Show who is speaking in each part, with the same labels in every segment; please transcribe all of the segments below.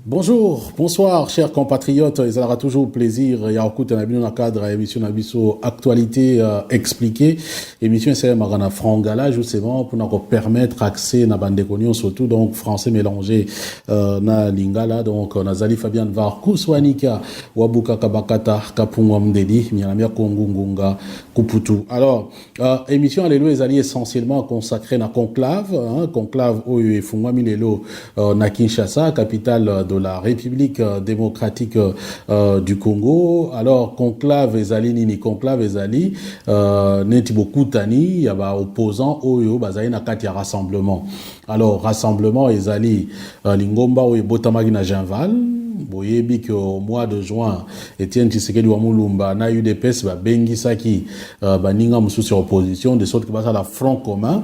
Speaker 1: Bonjour, bonsoir, chers compatriotes. Il aura toujours plaisir. Il y a un dans le cadre émission Nabiso Actualité expliquée. Émission c'est Magana Frangala justement pour nous permettre accès na bande connus surtout donc français mélangé na lingala donc Nazali Fabian Var Kuswanika Wabuka Kabakata Kapungwa Mdedi Mianamia Kongungunga Kuputu. Alors émission Alléluia est essentiellement consacrée na conclave Oyo et Fungwa Milelo na Kinshasa, capitale de la République démocratique du Congo. Alors, conclave ezali nini? Conclave ezali neti beaucoup tani ya ba opposants oyo bazali na kati ya rassemblement. Alors, rassemblement ezali lingomba oyo botamaki na Janval. Boyebi au mois de juin Etienne Tshisekedi wa Mulumba na UDPS ba bengisaki baninga mususu opposition de sorte que basa la front commun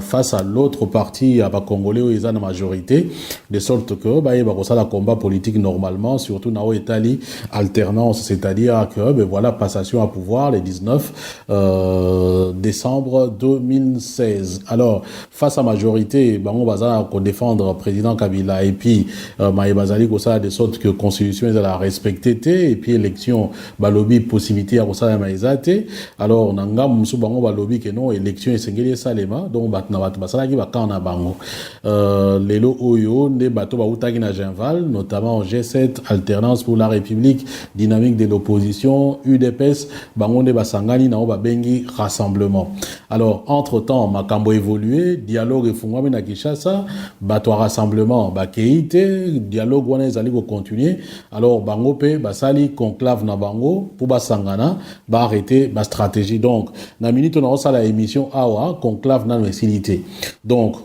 Speaker 1: face à l'autre parti à ba congolais où ils ont la majorité de sorte que ba yeba ko la combat politique normalement surtout na Itali alternance c'est-à-dire que voilà passation à pouvoir le 19 décembre 2016. Alors face à majorité bango baza ko défendre président Kabila et puis maïbazali ko ça de sorte que constitution est à la respecter et puis élection balobi possibilité à ça maïzate. Alors nanga musu bango balobi que non élection et sengeli salema donc batna bat basala ki bakana bango lelo oyo ne bato ba utaki na Janval notamment en G7 alternance pour la République dynamique de l'opposition UDPS bango ne basangani na ba bengi rassemblement. Alors entre-temps makambo évolué dialogue efungwa na Kinshasa bato rassemblement ba keite dialogue wana ezali ko continuer. Alors bango pe basali conclave na bango pour basangana ba arrêter ba stratégie. Donc na minute on a la émission awa conclave na facilité. Donc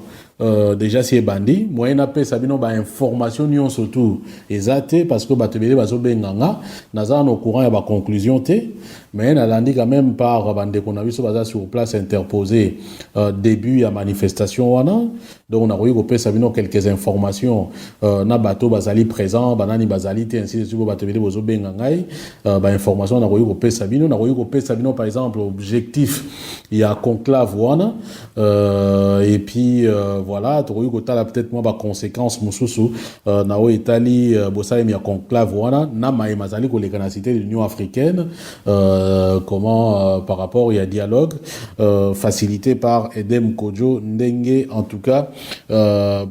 Speaker 1: déjà si bandi moyen appel sabino ba information nion surtout exacte parce que batebele bazo benganga naza no courant ya ba conclusion té mais na landi quand même par bande qu'on a vu sur place interposé début à manifestation wana donc on a eu ko sabino quelques informations na bateau bazali présent banani bazali té ainsi de suite batebele bazo benganga ba information na eu ko sabino par exemple objectif il y a conclave wana et puis voilà tu as peut-être moins ba conséquences mususu na o Italie bosale mi conclave wana na maimazali ko lekana cité de l'Union africaine comment par rapport il y a dialogue facilité par Edem Kodjo Ndenge en tout cas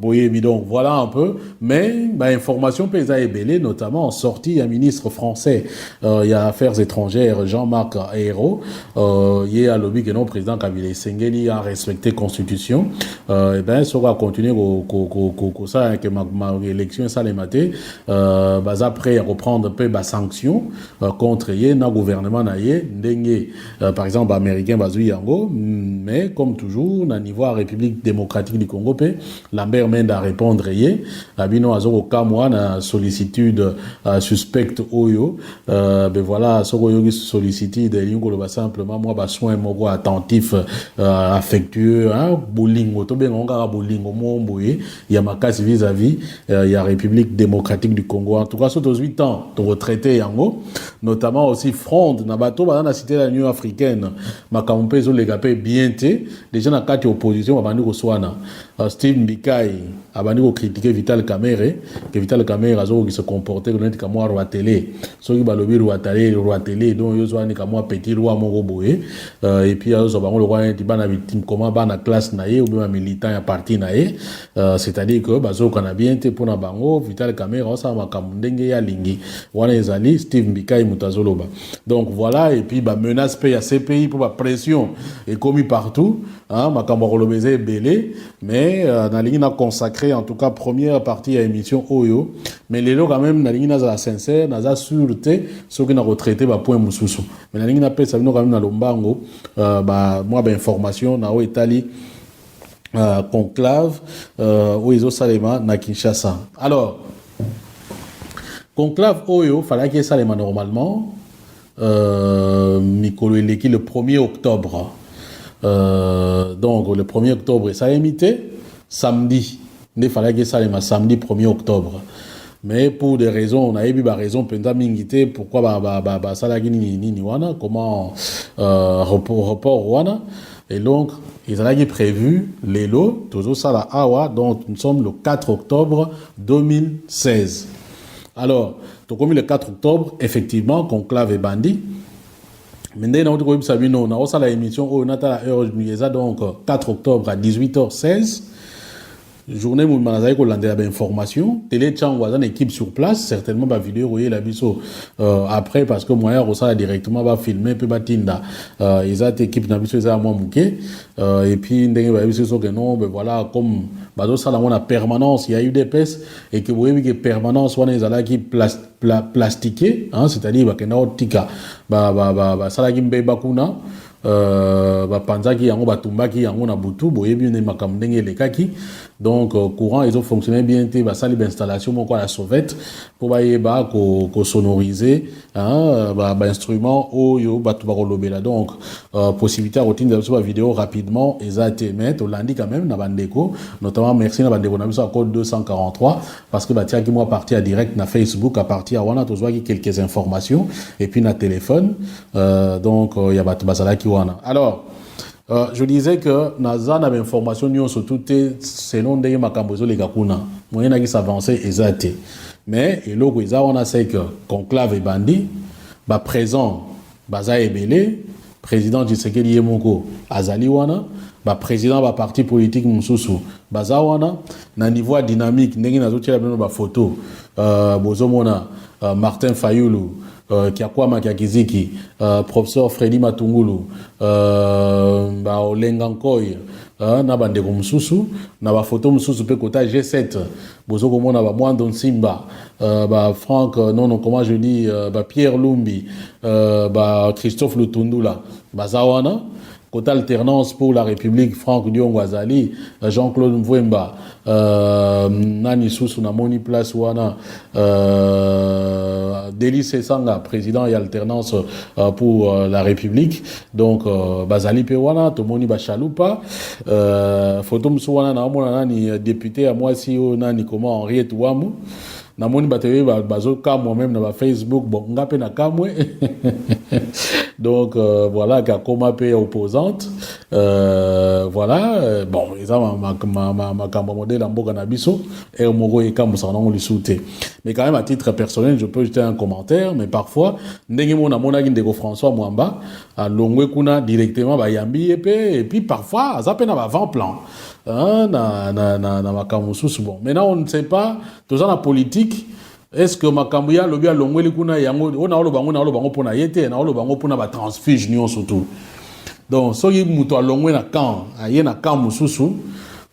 Speaker 1: boyebi donc voilà un peu mais ba information pesa ebelé notamment en sortie il y a ministre français il y a affaires étrangères Jean-Marc Ayrault il y a lobby que non président Kabila Sengeli a respecté constitution et ben ça va continuer ça que ma élection ça les maté baza prêt à reprendre peu ba sanction contre yé na gouvernement na yé ndenge par exemple américain bazui yango mais comme toujours na niveau à République démocratique du Congo pe Lambert Mende à répondre yé abino azoko kamwa na sollicitude suspecte oyo ben voilà soko yogi sollicitude lingo ba simplement moi ba soin moko attentif affectueux hein bolingo to ben ngaka bolingo momboye il y a makasi vis-à-vis il y a République démocratique du Congo en tout cas sur 8 ans de retraité yango notamment aussi fronde na bato ba na cité de l'Union africaine makampe zo legapé bien té déjà na kati opposition ba bandi ko swana Steve Mbikai abandi ko critiquer Vital Kamerhe que Vital Kamerhe azo qui se comporter comme comme roi télé so ki balobi roi télé donc yo zo ni comme petit roi moko boye et puis azo ba le roi ti bana victime comment bana classe na ye ou bien militant ya parti na ye c'est-à-dire que bazo kana bien té pour na bango Vital Kamerhe ça makambo ndenge ya lingi wana ezali Steve Mbikai mutazoloba donc voilà et puis ba menace pe ya CPI pour ba pression et commis partout hein makambo kolobeze belé mais na lingi na consacré en tout cas première partie à émission Oyo mais les quand même na lingi na za sincère na za sûreté ce qui na retraité ba point mususu mais na lingi na pesa bino quand même na lombango ba moi ba information na o Italie conclave où ils ont salema na Kinshasa. Alors conclave Oyo fallait qu'il salema normalement Mikolo Eleki le 1er octobre donc le 1er octobre ça a imité samedi il fallait que ça les samedi 1er octobre mais pour des raisons on a eu des raisons penda mingité pourquoi ça la ni wana comment report wana Et donc, ils ont prévu les lots, toujours ça la Awa, donc nous sommes le 4 octobre 2016. Alors, comme le 4 octobre, effectivement, conclave et bandit. Maintenant, on a la émission, on a la heure, donc 4 octobre à 18h16. Journée où on a des informations. Télé Tchangwa, une équipe sur place, certainement, la vidéo, vous voyez la biseau après, parce que moi, on a directement va filmer, puis batinda. Ils ont une équipe, n'a biseau, ils ont moins mouqué. Et puis, non, ben voilà, comme, ça, on a permanence, il y a eu des pèses, et que vous voyez que permanence, on a qui plastiqué, hein, c'est-à-dire, qu'il y a une tika, ça, la qui mbebakuna, panzaki yango batumbaki yango na butu boyebi ne makamndenge lekaki donc courant ils ont fonctionné bien té ba sali installation moko la sauvette pour bayeba ko sonoriser hein ba instrument oyo batu ba kolobela donc possibilité à retenir sur la vidéo rapidement et ça été mettre lundi quand même na bandeko notamment merci na bandeko na biso code 243 parce que batia qui moi parti à direct na Facebook à partir wana tozwa quelques informations et puis na téléphone donc il y a batu basala qui alors, je disais que Naza avait information nous sur tout selon des makambozo les gakuna. Moyen qui s'avancer exact. Mais et là on a sait que conclave et bandit, présent baza ebele, président Tshisekedi Yemoko azali wana, président parti politique mususu baza wana na niveau dynamique ndenge nazotia ba photo bozomona Martin Fayulu Kiakwama Kiakiziki, professeur Freddy Matungulu, Olenga Nkoy, na bandeko mususu, na ba photo mususu pe kota G7, bozoko mona ba Mwando Simba, Franck, non, comment je dis, Pierre Lumbi, Christophe Lutundula, Zawana, Kota alternance pour la République, Franck Diongo Azali, Jean-Claude Mvwemba, Nani Soussou na moni place wana, Délice Sanga, président et alternance pour la République. Donc, Bazali Pewana, Tomoni Bachaloupa, Photo Msouana na omona nani député à moi si nani comment Henriette Ouamou. Namoni bateye bazo ka moi-même na Facebook bon ngape na kamwe donc voilà ka koma pe opposante voilà bon ils ont ma kamba modèle en boga na biso et moko e kamusa na lisouté mais quand même à titre personnel je peux jeter un commentaire mais parfois ndenge mona mona ndeko François Mwamba a longwe kuna directement ba yambi et puis parfois azape na avant-plan na makambo susu bon maintenant on ne sait pas tous en politique est-ce que makambo ya lobi alongweli kuna yango ona olo bango pona yete na olo bango pona ba transfuge nyon surtout donc soki muto alongwe na camp aye na camp mususu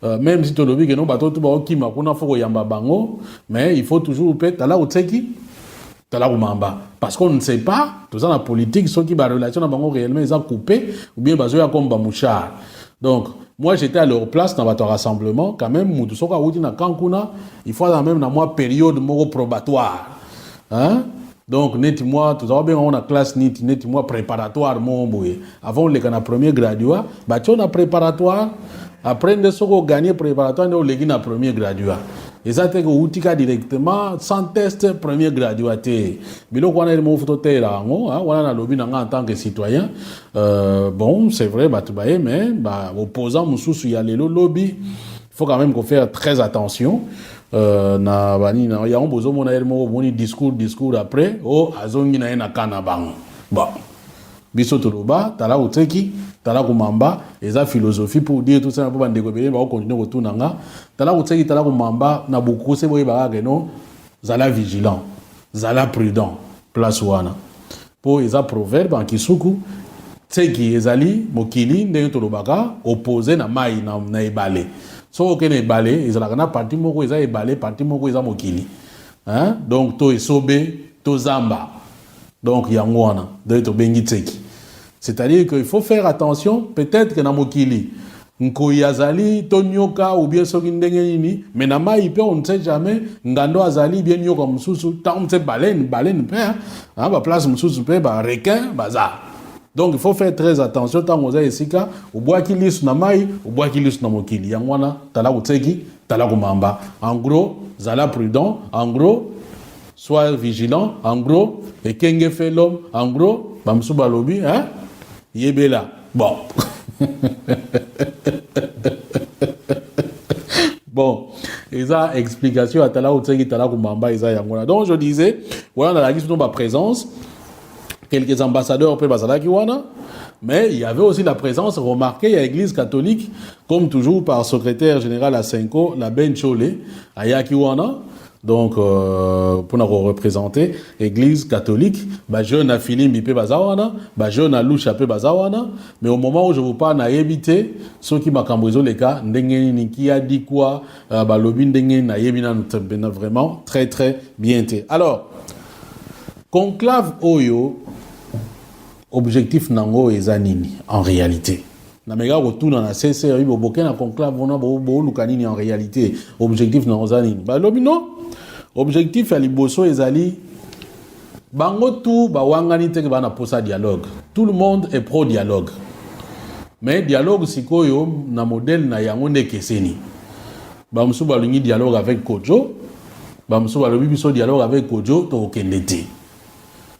Speaker 1: même si to lobi que non bato to ba okima kuna foko yamba bango mais il faut toujours peut tala utseki tala kumamba parce qu'on ne sait pas tous en politique soki ba relation na bango réellement ils ont coupé ou bien bazo ya comme ba mouchard donc moi, j'étais à leur place dans votre rassemblement. Quand même, il faut même dans moi période probatoire. Hein? Donc, net-moi, tout à l'heure, on a classe net-moi préparatoire, mon boy. Avant, les premier graduat, on a préparatoire. Après, on a gagné préparatoire, on a premier graduat. Et ça, c'est que directement, sans test, premier graduaté. Mais là, on a le photo là, on a le lobby en tant que citoyen. Bon, c'est vrai, mais opposant, il y a le lobby. Il faut quand même faire très attention. Il y a un besoin de discours après. Oh, azongi na ena kanabang. Bon. Biso toloba, tala uteki, tala kumamba, eza philosophie pour dire tout ça pour bandeko bele ba continuer retourner nga. Tala uteki, tala kumamba na beaucoup se boye ba no, zala vigilant, zala prudent, place wana. Pour eza proverbe en kisuku, tseki ezali mokili ndenge tolobaka opposé na mai na ebale. So okene ebale, ezala kana parti moko eza ebale, parti moko eza mokili. Hein? Donc to esobe, to zamba. Donc yango wana, de to bengi tseki. C'est-à-dire qu'il faut faire attention, peut-être que na mokili, nkoyi azali, to nyoka, ou bien soki ndenge nini, mais na mai pe, on ne sait jamais, ngando azali, bien nyoka msusu, tant on sait baleine pe, hein, ba place msusu pe, ba requin, baza. Donc il faut faire très attention, tant on sait ici, ou bois qui lis na mai, ou bois qui lis na mokili, yangwana, tala uteki, tala kumamba. En gros, zala prudent, en gros, sois vigilant, en gros, et kenge fait l'homme, en gros, bamsou balobi, hein? Yébela. Bon. Bon, et ça, explication à Tala Outsegi Tala Kumamba, et ça, Yangola. Donc, je disais, voilà, on a la question de ma présence, quelques ambassadeurs, mais il y avait aussi la présence remarquée à l'Église catholique, comme toujours par secrétaire général à Senko, la Ben Chole, à Yakiwana. Donc, pour nous représenter l'Église catholique, jeune à Philippe Bipé Bazawana, jeune à Loucha Pe Bazawana, mais au moment où je vous parle, na évité, ceux qui m'accambrisent les cas, Ndengeni qui a dit quoi, Lobin Ndengeni na yebina vraiment très très bien été. Alors, conclave Oyo, objectif nango ezanini en réalité. Na mega retourne na CCRI boboke na conclave on a bo lukanini en réalité objectif nango ezanini. Lobino objectif ya liboso ezali bango tout ba wangani te ba na posa dialogue. Tout le monde est pro dialogue. Mais dialogue sikoyo na modèle na yango ndekeseni. Ba musu ba lungi dialogue avec Kojo, ba musu ba lobi biso dialogue avec Kojo to okendete.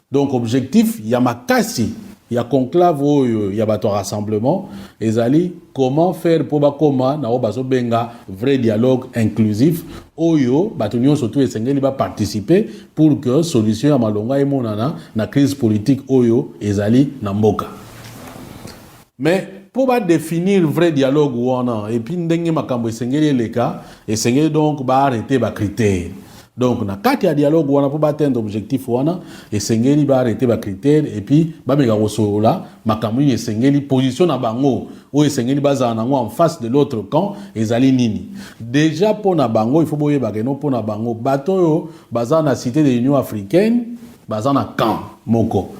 Speaker 1: Donc, objectif, il y a makasi, il y a conclave, il y a bateau rassemblement, ezali, comment faire pour bakoma, na obaso benga, vrai dialogue inclusif, oyo, batunyo surtout esengeli va participer pour que solution à malonga et monana, na crise politique oyo, ezali, na mboka. Mais, pour définir le vrai dialogue ou on a, et puis ndenge makambo esengeli les cas, esengeli donc, arrêter ba critères. Donc, na kati ya dialogue wana pour atteindre objectif wana et sengeli ba arrêter ba critères et puis ba mega rosola makambo ni sengeli position na bango ou sengeli baza nango en face de l'autre camp ezali nini. Déjà pour na bango il faut boye ba keno pour na bango bato yo baza na cité de l'Union africaine baza na camp moko.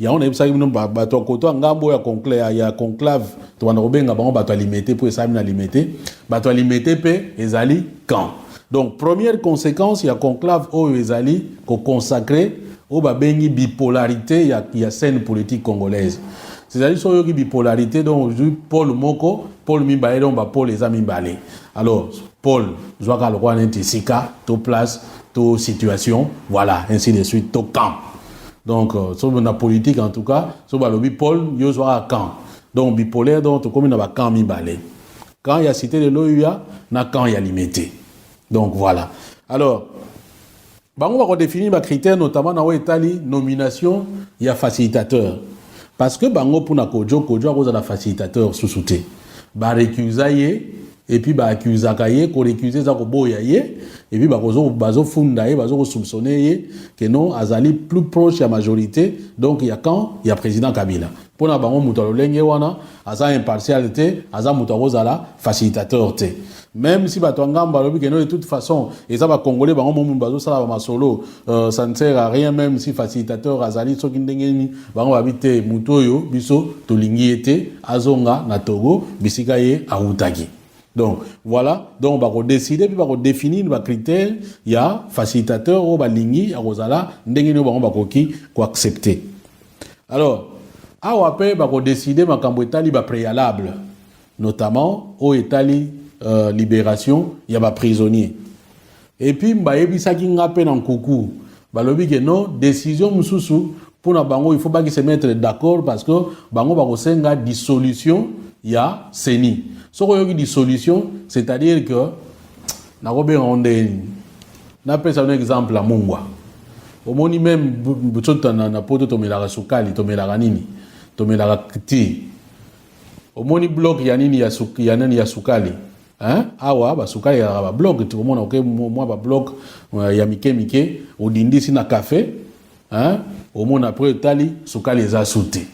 Speaker 1: Ya on ebisa bino bato koto ngambo ya conclave to bana robenga bango bato alimité pour esa na limité bato alimité pe ezali camp. Donc, première conséquence, il y a conclave au Ezali qu'on consacré au babeni bipolarité, il y a scène politique congolaise. C'est-à-dire sur une bipolarité, donc Paul Moko, Paul Mimbaé, donc Paul les amis Mbalé. Alors, Paul, je vois qu'à le roi Sika, to place, to situation, voilà, ainsi de suite, to camp. Donc, sur la politique en tout cas, sur le lobby Paul, il y a camp. Donc, bipolaire, donc, comme il y a camp Mimbalé. Quand il y a cité de l'OUA, na camp il y a limité. Donc voilà. Alors, on va redéfinir les critères, notamment dans l'Italie, nomination, il y a facilitateur. Parce que bango pour na Kojo a la facilitateur sous-souté. Ba récusaye, et puis ba accusakaye, ko récusé za ko boyaye, et puis bazo fundaye, bazo soupçonner que non, azali plus proche de la majorité. Donc il y a quand il y a président Kabila. Pour na bango mutalo lenge wana, aza impartialité, aza mutalo zala facilitateur te. Même si batwangamba lobi que non de toute façon et ça va congolais bango momu bazo sala ba solo ça ne sert à rien même si facilitateur azali soki ndengeni bango babite mutoyo biso tolingi ete azonga na Togo bisika ye autaki. Donc voilà, donc on va décider puis on va définir les critères, il y a facilitateur ou balingi akozala ndengeni bango bakoki ko accepter. Alors awape ba ko décider makambo etali ba préalable notamment au etali libération, il y a des prisonniers. Et puis, il y a des coucou. Balobi que non, décision mususu pour na bango, il faut pas qu'ils se mettent d'accord parce que bango ba kosenga dissolution, il y a CENI. So ko yoki dissolution, c'est-à-dire que na robe ondeni. Na pesa un exemple à Mungwa. Au moni même butsota na poto tomelaka sukali, tomelaka nini? Tomelaka ti. Au moni bloc ya nini ya sukali. Hein? Awa ba sukali ya ba blog tu komona ok moi ba blog ya mike odindisi na café hein au monde après tali sukali za sauté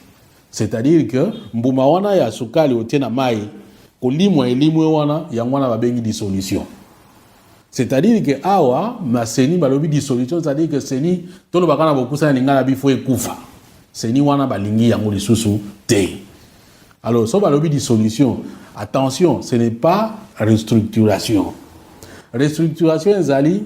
Speaker 1: c'est-à-dire que mbuma wana ya sukali otiena mai kolimwa elimwe wana ya mwana ba bengi dissolution c'est-à-dire que awa ma seni balobi dissolution c'est-à-dire que seni tolo bakana bokusa lingala bifo ekufa seni wana balingi yango lisusu te. Alors so balobi dissolution attention, ce n'est pas restructuration. Restructuration, ezali,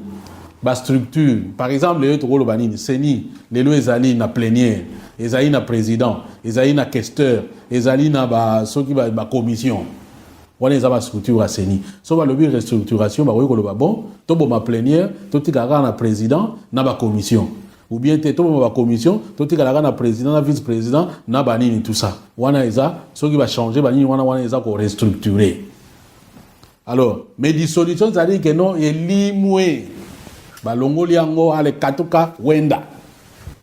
Speaker 1: ba structure. Par exemple, les autres rôles banini, seni, les lois ezali na plénière, ezali na président, ezali na questeur, ezali na ba soki ba commission. Wana ezaba structure à seni. So ba lobi restructuration, ba ko lo ba bon, to bo ma plénière, to tikaka na président, na ba commission. ou bien tout la commission, tout le président, le vice-président, na banini tout ça. Wana eza, ce qui va changer, banini wana eza ko restructurer. Alors, mais dissolution, ça dit que non, il limoué. Longo liango ale katuka wenda.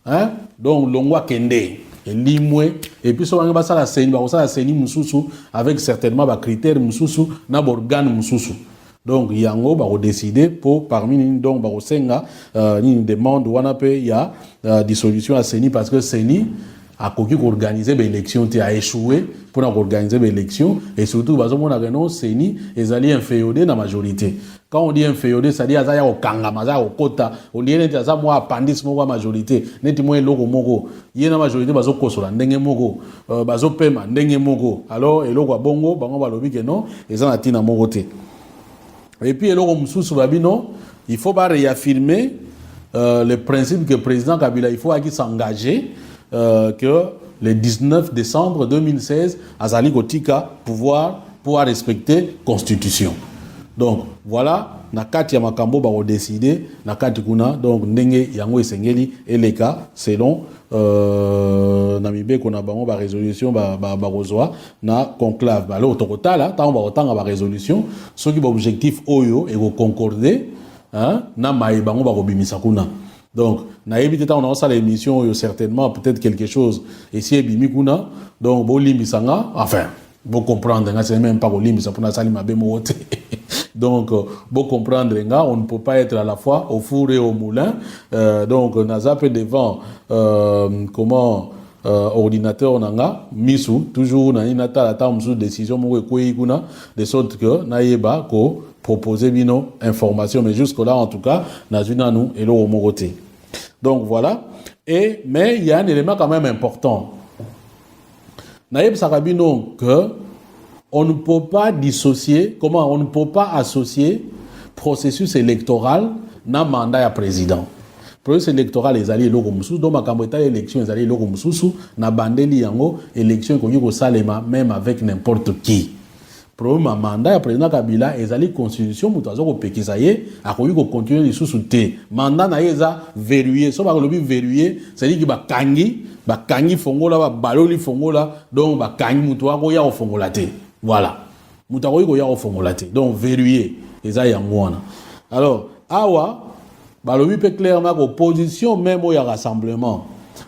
Speaker 1: Hein? Donc, longwa kende. Limoué. Et puis, souvent, ça la seni, ça la seni mususu, avec certainement des critères mususu, na organe mususu. Donc, yango, va décider pour, parmi nous, donc, va senga, une demande, ou on appelle, il y a dissolution à seni, parce que seni, a coquille organiser l'élection, tu as échoué pour organiser l'élection, et surtout, parce qu'on a non, seni, ils allaient inféodé dans la majorité. Quand on dit inféodé, ça dit à ça au kangama, au kota, on dit à ça moi appendice moi majorité, neti moi logo moko, y a la majorité bazo kosola ndenge moko, bazo pema ndenge moko. Alors et logo bongo, bango balobi que non, et ça natina moko te. Et puis logo msusu babi non, il faut pas réaffirmer le principe que le président Kabila il faut qu'il s'engager que le 19 décembre 2016 Azali Kotika pouvoir respecter la constitution. Donc voilà, na kati ya makambo ba décider, na kati kuna donc ndenge yango esengeli eleka selon namibe kona bango ba résolution ba rozwa na conclave. Ba lo tokotala ta on ba otanga ba résolution, ce qui ba objectif oyo et ko concorder hein na mai bango ba kobimisa kuna. Donc na éviter on a ça l'émission oyo certainement peut-être quelque chose et si ebimi kuna donc bo limbisanga enfin bo comprendre nga c'est même pas ko limbisa pour na salima be mo wote. Donc, pour comprendre, on ne peut pas être à la fois au four et au moulin. Donc, on a zappé devant ordinateur nanga misu toujours na inata la tam sous décision mo ko ikuna de sorte que na yeba ko proposer bino information mais jusque là en tout cas na zuna nous et lo mogoté. Donc voilà mais il y a un élément quand même important. Na yeba sakabino que on ne peut pas dissocier, on ne peut pas associer processus électoral na mandat à président. Processus électoral les alliés loko mususu donc makambo élection les alliés loko mususu na bandeli yango élection ko yiko salema même avec n'importe qui. Problème mandat à président Kabila les alliés constitution mutazo ko pekisa ye akoyi ko continuer les sous te mandat na yeza verrouillé so ba lobi verrouillé c'est dire ki ba kangi fongola ba baloli fongola donc ba kangi mutu ko ya fongola te. Voilà. Mutakoyi ya formulate. Donc verrouillé eza yangwana. Alors awa balobi pe clairement opposition même au rassemblement.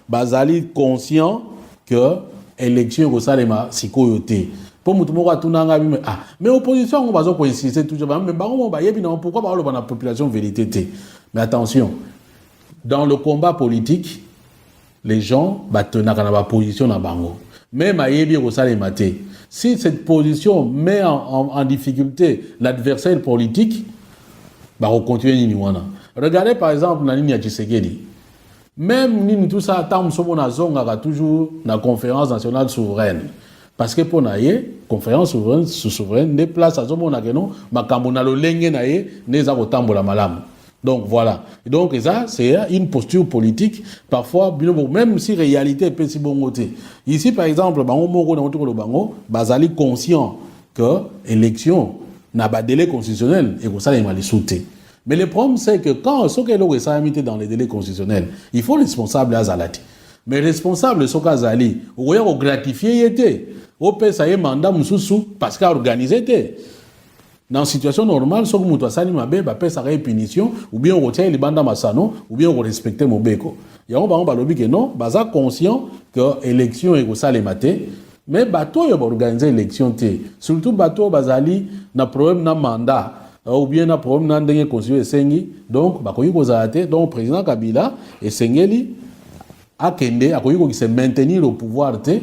Speaker 1: Bazali conscient que élection ko salema sikoyote. Pour mutu moko atunanga bi mais opposition on bazo ko insister toujours mais bango ba yebi na pourquoi ba lo na population vérité te. Mais attention. Dans le combat politique les gens batenaka na ba position na bango. Même ayebi ko salema te. Si cette position met en difficulté l'adversaire politique, bah on continue niniwana. Regardez par exemple la ligne Tshisekedi. Même nini tout ça tam somo na zonga toujours na conférence nationale souveraine. Parce que pour naie conférence souveraine des places à somo na keno makambo na lolenge naie neza kotambola malamu. Donc voilà. Et donc ça c'est une posture politique parfois même si réalité est si bon côté. Ici par exemple bango moko na otoko bango bazali conscient que élection n'a pas délai constitutionnel et que ça il m'a les sauter. Mais le problème c'est que quand ce que l'on est dans les délais constitutionnels, il faut responsable à Zalati. Mais responsable ce qu'Azali, ou au gratifié était, au paie ça y mandat mususu parce qu'a organisé était. Dans une situation normale, si on a mabe, bah ça une punition, ou bien on retient les bandes masano, ou bien on respecte mon beko. Il y a un baron balobi que non, baza conscient que l'élection est ça les maté, mais bateau y a organisé l'élection té. Surtout bateau bazali na problème na mandat, ou bien na problème na ndenge constitué sengi, donc bakoyi ko zate, donc président Kabila et sengeli akende akoyi ko se maintenir au pouvoir té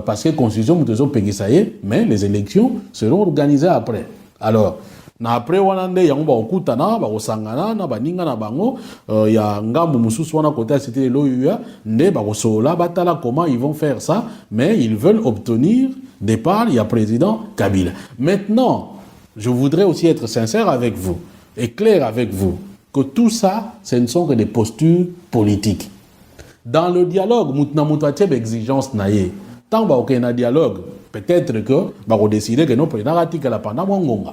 Speaker 1: parce que constitution mutezo pegisaye, mais les élections seront organisées après. Alors, na après wanande yango ba okutana ba osangana na baninga na bango ya ngambu mususu wana côté c'était loya ne ba kosola batala comment ils vont faire ça mais ils veulent obtenir départ il y a président Kabila. Maintenant, je voudrais aussi être sincère avec vous et clair avec vous que tout ça ce ne sont que des postures politiques. Dans le dialogue mutna mutatieb exigence naie. Tant ba okena dialogue peut-être que bah on décider que non président ratika la pendant mongonga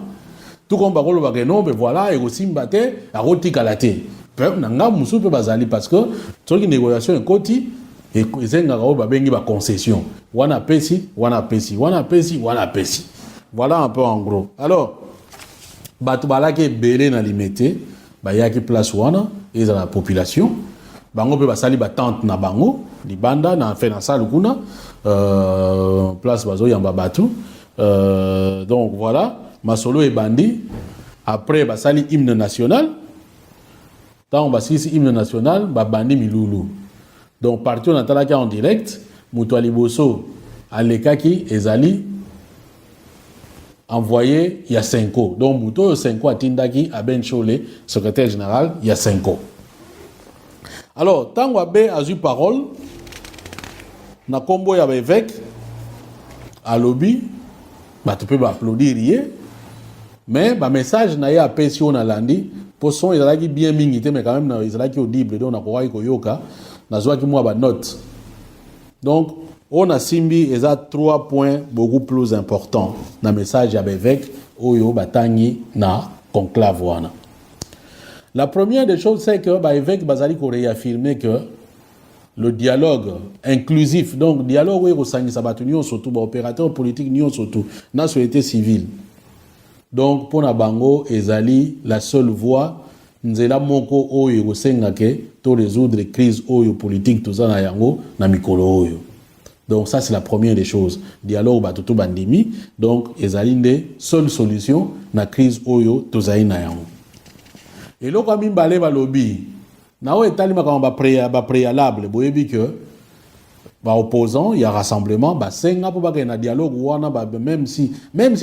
Speaker 1: tout comme bah on va que non mais voilà et aussi mbaté à rotika la té peuple nanga musu pe bazali parce que toute négociation est côté et zenga ko ba bengi ba concession wana pesi voilà un peu en gros alors batu balaki belé na limité ba yaki place wana et dans la population bango pe basali ba tente na bango libanda na fait na salle kuna place bazo yamba batu donc voilà masolo et bandi après basali hymne national tant basisi hymne national ba bandi milulu donc parti on atalaki en direct muto liboso alekaki ezali envoyé il y a 5 ans. Donc muto 5 ans atindaki à Ben Cholé secrétaire général il y a 5 ans. Alors tant Wabe a eu parole na kombo ya évêque à lobby bah tu peux applaudir mais bah message na ya pension na landi pour son ezalaki bien mingité mais quand même na ezalaki audible donc na kokai koyoka na zwaki moi ba note. Donc on a simbi eza 3 points beaucoup plus importants dans le message ya évêque oyo batangi na conclave wana. La première des choses c'est que ba évêque bazali ko réaffirmer que le dialogue inclusif donc dialogue oyo kosangisa bato nyonso surtout ba opérateur politique nyonso surtout na société civile. Donc pour na bango ezali la seule voie nzela moko oyo kosengake to résoudre crise oyo politique tout ça na yango na mikolo oyo. Donc ça c'est la première des choses. Dialogue batutu bandimi donc ezali nde seule solution na crise oyo tozali na yango. Et loko mimbale balobi na o etali makamba ba préalable boyebi que ba opposant il y a rassemblement ba senga po ba na dialogue wana ba même si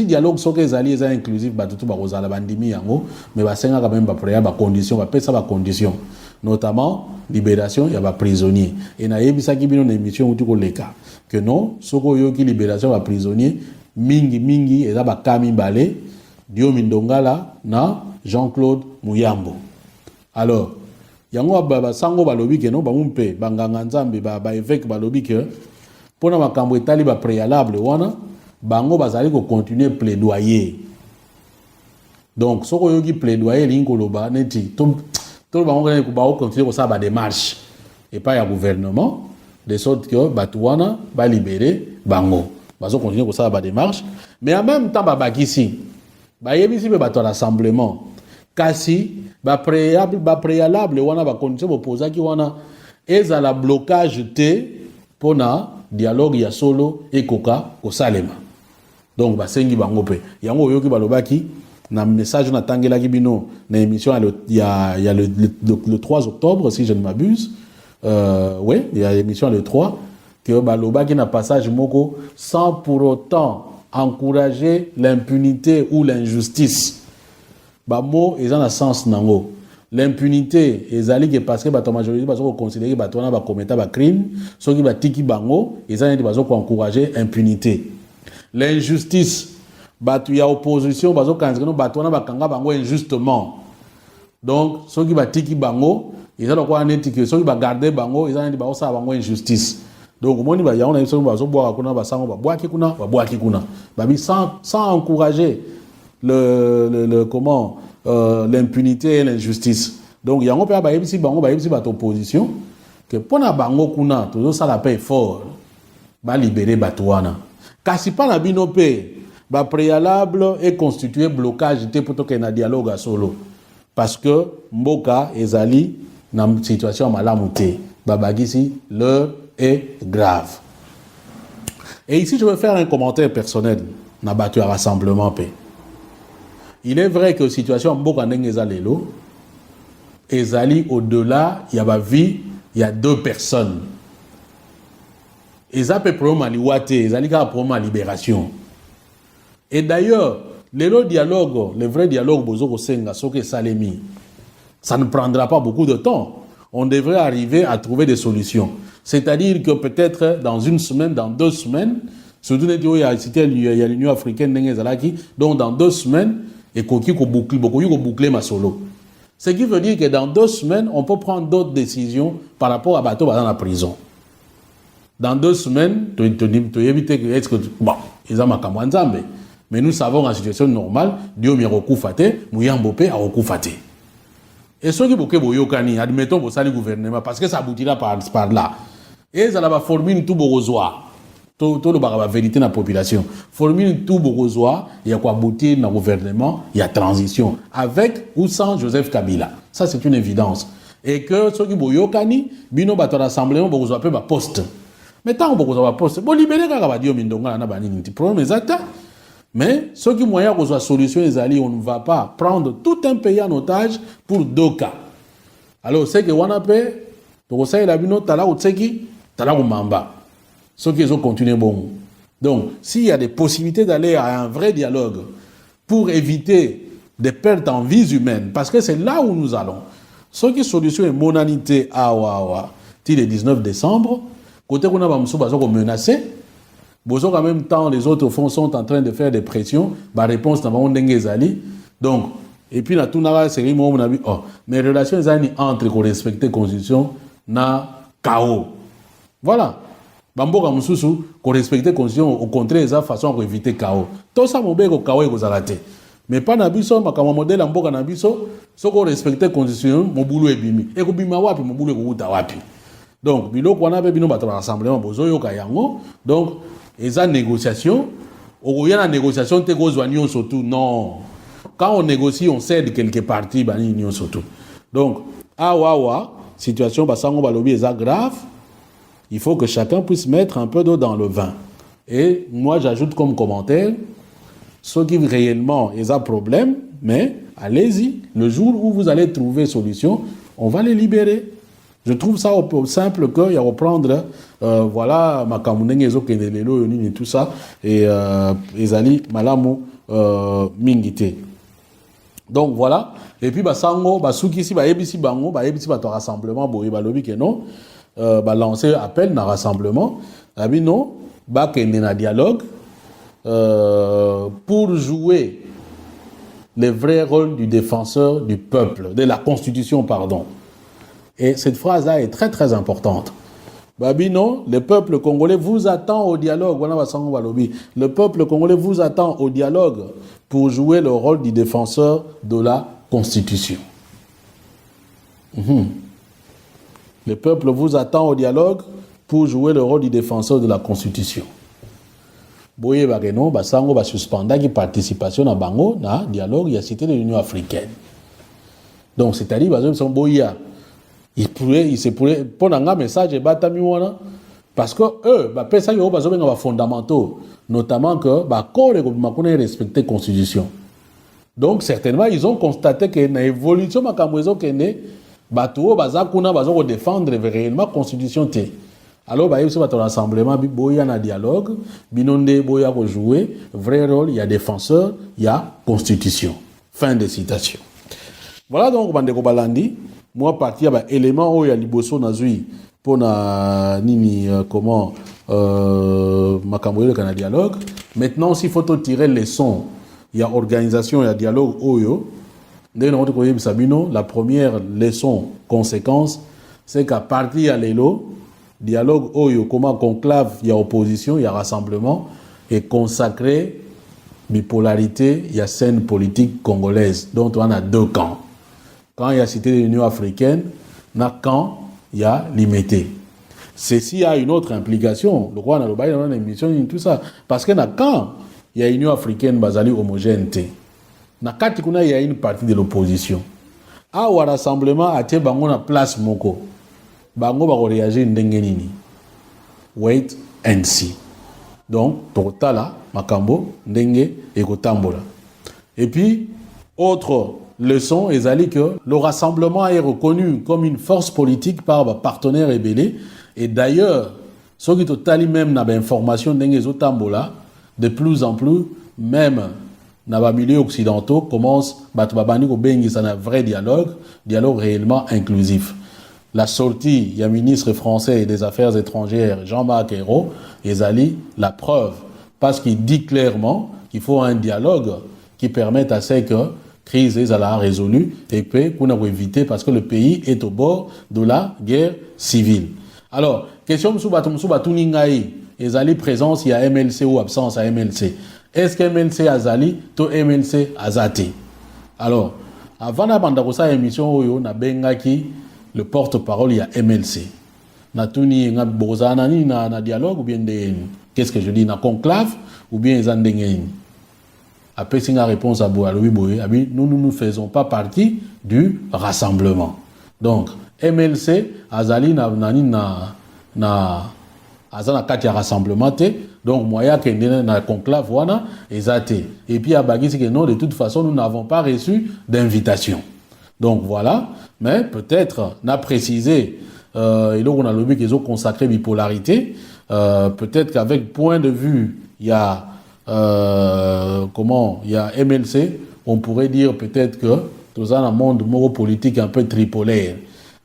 Speaker 1: dialogue soke ezali eza inclusif batutu ba kozala bandimi yango mais ba senga quand même ba préalable ba condition ba pesa ba condition notamment libération ya ba prisonnier et na yebisa ki bino na émission uti ko leka que non soko yo ki libération ba prisonnier mingi eza ba kami balé Dio Mindongala na Jean-Claude Muyambo. Alors yango ba sango balobi ke no ba mumpe banganga nzambe ba évêque balobi ke pona makambo etali ba préalable wana bango bazali ko continuer plaidoyer. Donc soko yoki plaidoyer lingo loba neti to bango ko ba continuer ko sa ba démarche et pas ya gouvernement de sorte que batuana ba libérer bango bazo continuer ko sa ba démarche mais en même temps ba bakisi ba yebisi be bato rassemblement kasi ba préalable wana ba condition opposaki wana ezala blocage te pona dialogue ya solo ekoka kosalema donc ba sengi bango pe yango yoki balobaki na message na tangelaki bino na émission il y a le 3 octobre si je ne m'abuse ouais il y a l'émission le 3 que balobaki na passage moko sans pour autant encourager l'impunité ou l'injustice. Bamo ils ont un sens nango. L'impunité ezali que parce que bato majorité bazo considérer bato na ba commettre ba crime, ceux qui ba tiki bango, ils ont bazo encourager impunité. L'injustice bato ya opposition bazo kanzino bato na ba kanga bango injustement. Donc ceux qui ba tiki bango, ils ont quoi neti que ceux qui ba garder bango, ils ont ba osa bango injustice. Donc moni ba yaona biso bazo boa kuna ba sango ba boaki kuna babi sans encourager le comment l'impunité et l'injustice. Donc yango pe ba yebisi ba opposition que pona bango kuna tozo sala pe fort ba libérer batouana kasi pa na bino pe ba préalable et constituer blocage te poto que na dialogue à solo parce que mboka ezali na situation malamu te babagisi l'heure est grave. Et ici, je vais faire un commentaire personnel. Na battu à rassemblement paix. Il est vrai que la situation Mboka Ndengezalelo, ezali au-delà, il y a ma vie, il y a 2 personnes. Et ça peut problème à l'Iwate, ezali ka problème à libération. Et d'ailleurs, le dialogue, le vrai dialogue Bozoko Senga, Soke Salemi, ça ne prendra pas beaucoup de temps. On devrait arriver à trouver des solutions. C'est-à-dire que peut-être dans 1 semaine, dans 2 semaines, surtout il y a l'Union africaine, donc dans 2 semaines, et qu'on boucler ma solo. Ce qui veut dire que dans 2 semaines, on peut prendre d'autres décisions par rapport à Bato dans la prison. Dans 2 semaines, tu évites que est-ce que bon, ils ont ma kamwanzambe. Mais nous savons en situation normale, Dieu m'y recoufate, Mouyambope a recoufate. Et ceux qui boké boyokani, admettons pour ça le gouvernement, parce que ça aboutira par là. Et ça va former une tout bourgeois. Tout la vérité dans la population. Former une tout bourgeois, il y a quoi aboutir dans le gouvernement, il y a transition. Avec ou sans Joseph Kabila. Ça, c'est une évidence. Et que ceux qui boyokani, bino bato rassemblement, bourgeois peut poste. Mais tant que bourgeois poste, bon libérer quand va dire mindonga na bani ni problème exact. Mais ceux qui moyen qu'on soit solution les alliés, on ne va pas prendre tout un pays en otage pour deux cas. Alors c'est que wanape, pour ça il a bino tala utseki, tala umamba. Ceux qui ont continué bon. Donc s'il y a des possibilités d'aller à un vrai dialogue pour éviter des pertes en vies humaines, parce que c'est là où nous allons. Ceux qui solution est monanité awa, till le 19 décembre, côté qu'on a bamsou bazoko menacé. En même temps, les autres fonds sont en train de faire des pressions. La réponse n'a pas été. Donc, et puis, dans tout le série, on a vu, mes relations entre les respecter la Constitution, na chaos. Voilà. Bamboka Moussoussou, qu'on respecte la Constitution, au contraire, c'est la façon d'éviter le chaos. Tout ça, mon bégo, chaos, est raté. Mais pas Nabiso, ma comme modèle en Boka Nabiso, ce qu'on respecte la Constitution, mon boulot est bimi. Et qu'on bima wapi, mon boulot est wapi. Donc, bilo qu'on avait bino battre rassemblement, bozoyo kayango. Donc, et ça, négociation, il y a une négociation, surtout. Non. Quand on négocie, on cède quelques parties, surtout. Donc, situation, est grave. Il faut que chacun puisse mettre un peu d'eau dans le vin. Et moi, j'ajoute comme commentaire, ceux qui réellement ont un problème, mais allez-y. Le jour où vous allez trouver solution, on va les libérer. Je trouve ça simple qu'il y a reprendre, voilà, ma kamunengezo kenelelo et tout ça, et ezali malamu mingite. Donc voilà, et puis basango, basuki si ebisi bango, ebisi bato rassemblement, boye balobi que non, lancer appel na rassemblement, abi non, kende na dialogue, pour jouer le vrai rôle du défenseur du peuple, de la Constitution, pardon. Et cette phrase-là est très très importante. Babino, le peuple congolais vous attend au dialogue. Le peuple congolais vous attend au dialogue pour jouer le rôle du défenseur de la Constitution. Le peuple vous attend au dialogue pour jouer le rôle du défenseur de la Constitution. Boye bageno, basango ba suspenda qui participation à bango na dialogue, il y a cité de l'Union africaine. Donc c'est-à-dire bazo son boya. Il se pourrait prendre un message et battre parce que eux, ça y est, des fondamentaux, notamment que corps et respecter la Constitution. Donc certainement ils ont constaté que l'évolution de la Constitution, défendre réellement la Constitution. Alors il y a un rassemblement, il y a un dialogue, il y a jouer vrai rôle, il y a défenseur, il y a Constitution. Fin de citation. Voilà donc Bandeko Balandi. Moi, partir à élément où il y a liboso nazui pour na nini comment makamboye le Canada dialogue. Maintenant, s'il faut tirer les leçons, il y a organisation, il y a dialogue oyo. La première leçon, conséquence, c'est qu'à partir à l'élo, dialogue oyo, comment conclave, il y a opposition, il y a rassemblement, et consacré bipolarité, il y a scène politique congolaise, dont on a deux camps. Quand il y a cité de l'Union africaine, quand il y a limité. Ceci a une autre implication. Le roi n'a pas dans l'émission tout ça. Parce que quand il y a l'Union africaine basali homogène, quand il y a une partie de l'opposition. À un rassemblement, à tiens bango na place moko. Bango va réagir ndengenini. Wait and see. Donc, totala, makambo, ndenge, et kotambola. Et puis, autre leçon est que le rassemblement est reconnu comme une force politique par les partenaires rebelles. Et d'ailleurs, ceux qui totali même n'ont information de plus en plus, même dans les milieux occidentaux, commencent à un vrai dialogue réellement inclusif. La sortie, il y a un ministre français des Affaires étrangères, Jean-Marc Ayrault, est la preuve. Parce qu'il dit clairement qu'il faut un dialogue qui permette à ce que crise est résolue et puis qu'on a évité parce que le pays est au bord de la guerre civile. Alors, question Moussouba Tuningaï, Ezali présence, il y a MLC ou absence à MLC. Est-ce que MLC Azali, to MLC Azati? Alors, avant d'abandonner sa émission oyo na bengaki le porte-parole il y a MLC na tuni nga bozana ni na dialogue ou bien qu'est-ce que je dis na conclave ou bien ezandengeni après si nga réponse à Boaloui Boye nous faisons pas partie du rassemblement donc MLC azali azana kati ya rassemblement te donc moya kende na conclave wana ezate et puis abagisi que non de toute façon nous n'avons pas reçu d'invitation donc voilà mais peut-être n'a précisé et là on a le but qu'ils ont consacré bipolarité peut-être qu'avec point de vue il y a il y a MLC on pourrait dire peut-être que dans un monde politique un peu tripolaire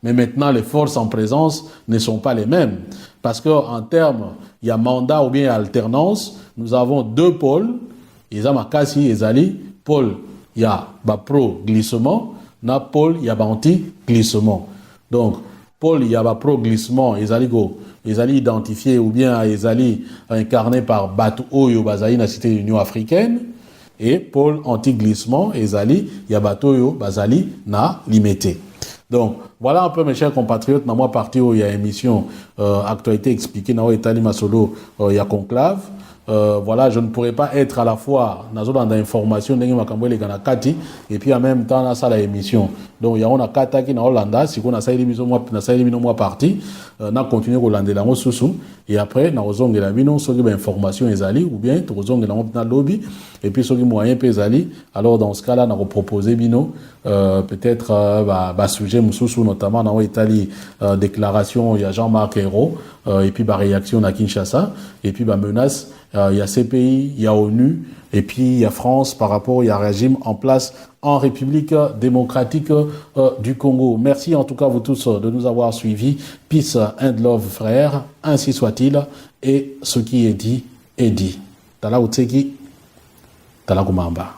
Speaker 1: mais maintenant les forces en présence ne sont pas les mêmes parce que en termes il y a mandat ou bien alternance nous avons deux pôles Makasi et Zali pôle il y a pro glissement na pôle il y a anti glissement donc pôle il y a pro glissement Ezali identifié ou bien Ezali incarné par Batu Oyo Bazali na cité de l'Union africaine et pôle anti glissement Ezali il y a Batu Oyo Bazali na limité. Donc, voilà un peu mes chers compatriotes, dans moi partie où il y a émission actualité expliquée, dans Itali Masolo, il y a conclave. Voilà, je ne pourrais pas être à la fois dans l'information et puis en même temps dans la émission. Donc il y a une kata qui na Hollanda, si on a ça émission moi parti, na continuer Hollande la sous et après na ozonge la bino so ba information ezali ou bien to ozonge la na lobby et puis so moyen ezali alors dans ce cas-là na proposer bino peut-être sujet mususu notamment na Italie déclaration il y a Jean-Marc Ayrault et puis réaction à Kinshasa et puis menace il y a CPI, il y a ONU, et puis il y a France par rapport, il y a régime en place en République démocratique du Congo. Merci en tout cas vous tous de nous avoir suivis. Peace and love frères, ainsi soit-il, et ce qui est dit est dit. Tala Utseki, Tala Kumamba.